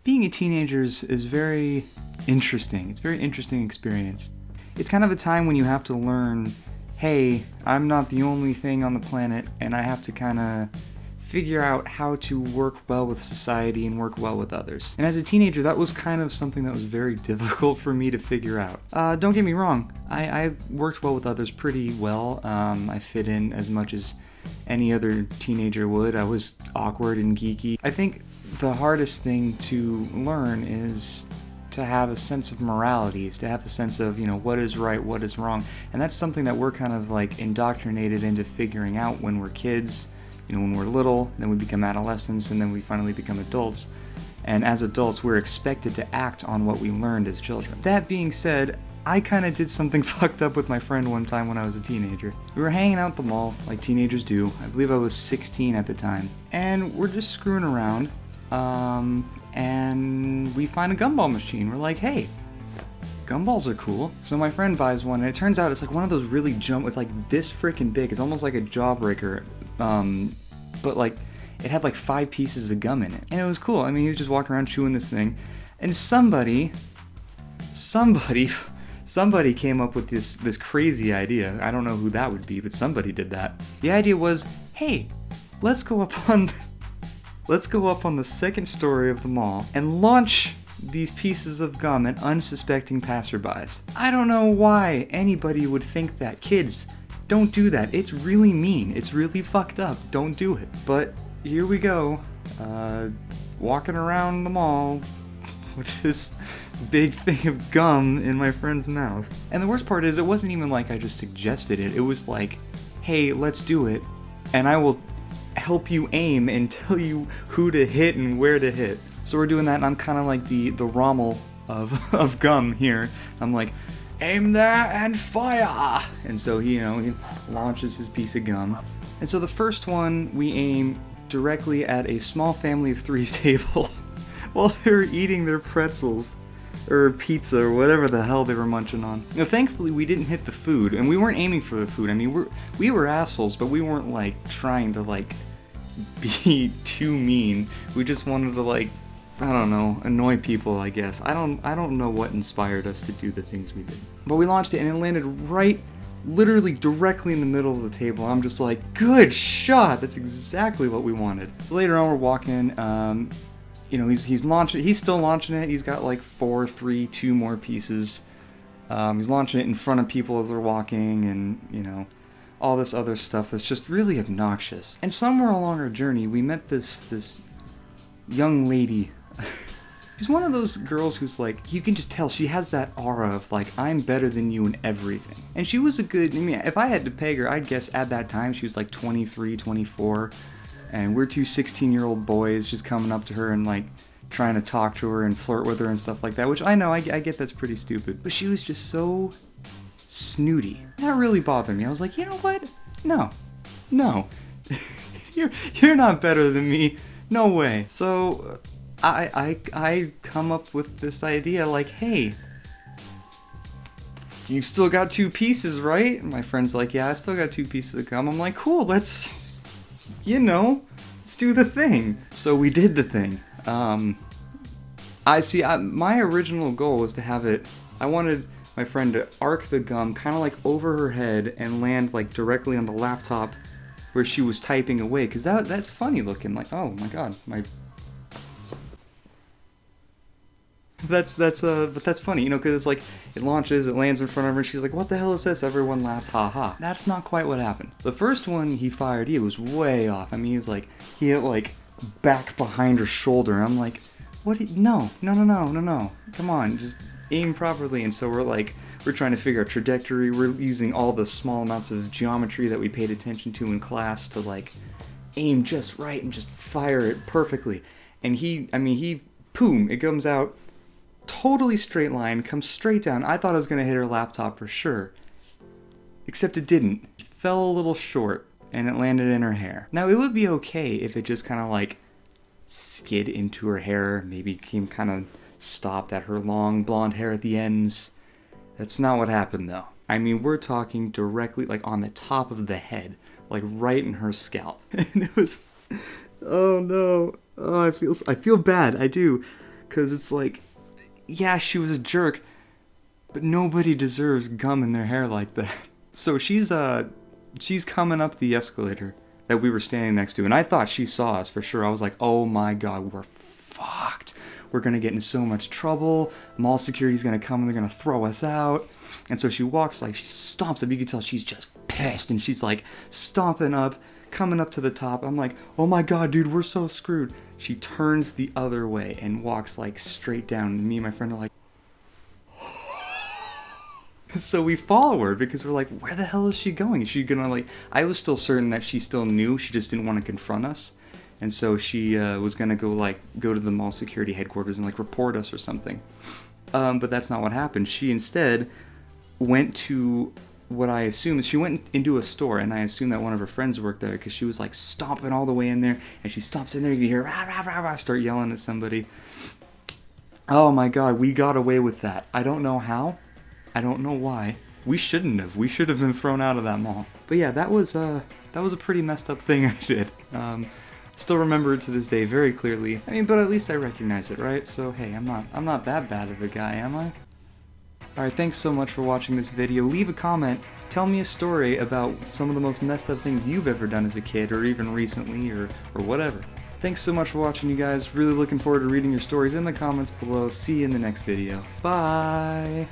being a teenager is very interesting. It's a very interesting experience. It's kind of a time when you have to learn, hey, I'm not the only thing on the planet, and I have to kind of figure out how to work well with society and work well with others. And as a teenager, that was kind of something that was very difficult for me to figure out. Don't get me wrong, I worked well with others pretty well. I fit in as much as any other teenager would. I was awkward and geeky. I think the hardest thing to learn is to have a sense of morality, to have a sense of, what is right, what is wrong. And that's something that we're kind of like indoctrinated into figuring out when we're kids, when we're little, then we become adolescents, and then we finally become adults. And as adults, we're expected to act on what we learned as children. That being said, I kind of did something fucked up with my friend one time when I was a teenager. We were hanging out at the mall, like teenagers do. I believe I was 16 at the time. And we're just screwing around, and we find a gumball machine. We're like, hey, gumballs are cool. So my friend buys one, and it turns out it's like one of those really it's like this freaking big. It's almost like a Jawbreaker, but like it had like 5 pieces of gum in it. And it was cool. I mean, he was just walking around chewing this thing, and somebody came up with this crazy idea. I don't know who that would be, but somebody did that. The idea was, hey, let's go up on the second story of the mall and launch these pieces of gum at unsuspecting passerbys. I don't know why anybody would think that. Kids, don't do that. It's really mean. It's really fucked up. Don't do it. But here we go, walking around the mall with this big thing of gum in my friend's mouth. And the worst part is, it wasn't even like I just suggested it. It was like, hey, let's do it, and I will help you aim and tell you who to hit and where to hit. So we're doing that, and I'm kind of like the Rommel of gum here. I'm like, aim there and fire! And so he launches his piece of gum. And so the first one, we aim directly at a small family of 3's table while they're eating their pretzels or pizza or whatever the hell they were munching on. Thankfully we didn't hit the food, and we weren't aiming for the food. I mean, we were assholes, but we weren't like trying to like be too mean. We just wanted to like, I don't know, annoy people, I guess. I don't know what inspired us to do the things we did. But we launched it, and it landed literally directly in the middle of the table. I'm just like, good shot! That's exactly what we wanted. Later on, we're walking, he's still launching it. He's got like 4, 3, 2 more pieces. He's launching it in front of people as they're walking, and, all this other stuff that's just really obnoxious. And somewhere along our journey, we met this young lady. She's one of those girls who's like, you can just tell she has that aura of like, I'm better than you in everything. And she was if I had to peg her, I'd guess at that time she was like 23, 24, and we're 2 16-year-old boys just coming up to her and like trying to talk to her and flirt with her and stuff like that, which I know, I get that's pretty stupid, but she was just so snooty. That really bothered me. I was like, you know what? No. You're not better than me. No way. So I come up with this idea like, hey, you've still got 2 pieces, right? And my friend's like, yeah, I still got 2 pieces of gum. I'm like, cool, let's do the thing. So we did the thing. My original goal was to have it, I wanted my friend to arc the gum kind of like over her head and land like directly on the laptop where she was typing away, because that's funny looking. Like, oh my god, but that's funny, because it's like, it launches, it lands in front of her, and she's like, what the hell is this? Everyone laughs, ha ha. That's not quite what happened. The first one he fired, he was way off. I mean, he hit like back behind her shoulder, and I'm like, no, come on, just aim properly. And so we're trying to figure out trajectory. We're using all the small amounts of geometry that we paid attention to in class to like aim just right and just fire it perfectly. And boom, it comes out totally straight line, comes straight down. I thought I was going to hit her laptop for sure, except it didn't. It fell a little short, and it landed in her hair. Now, it would be okay if it just kind of like skid into her hair, maybe came kind of stopped at her long blonde hair at the ends. That's not what happened though. I mean, we're talking directly like on the top of the head, like right in her scalp. And it was, oh no, oh, I feel bad, I do. Because it's like, yeah, she was a jerk, but nobody deserves gum in their hair like that. So she's coming up the escalator that we were standing next to, and I thought she saw us for sure. I was like, oh my god, we're fucked. We're gonna get in so much trouble. Mall security's gonna come and they're gonna throw us out. And so she walks, like, she stomps up. You can tell she's just pissed, and she's like stomping up, coming up to the top. I'm like, oh my god, dude, we're so screwed. She turns the other way and walks like straight down, and me and my friend are like, so we follow her because we're like, where the hell is she going? Is she gonna, like, I was still certain that she still knew, she just didn't want to confront us. And so she was gonna go to the mall security headquarters and like report us or something. But that's not what happened. She instead went to what I assume, she went into a store, and I assume that one of her friends worked there because she was like stomping all the way in there, and she stops in there, you can hear rah, rah, rah, rah, start yelling at somebody. Oh my god, we got away with that. I don't know how. I don't know why. We shouldn't have. We should have been thrown out of that mall. But yeah, that was a pretty messed up thing I did. Still remember it to this day very clearly. I mean, but at least I recognize it, right? So hey, I'm not that bad of a guy, am I? Alright, thanks so much for watching this video. Leave a comment. Tell me a story about some of the most messed up things you've ever done as a kid, or even recently, or whatever. Thanks so much for watching, you guys. Really looking forward to reading your stories in the comments below. See you in the next video. Bye!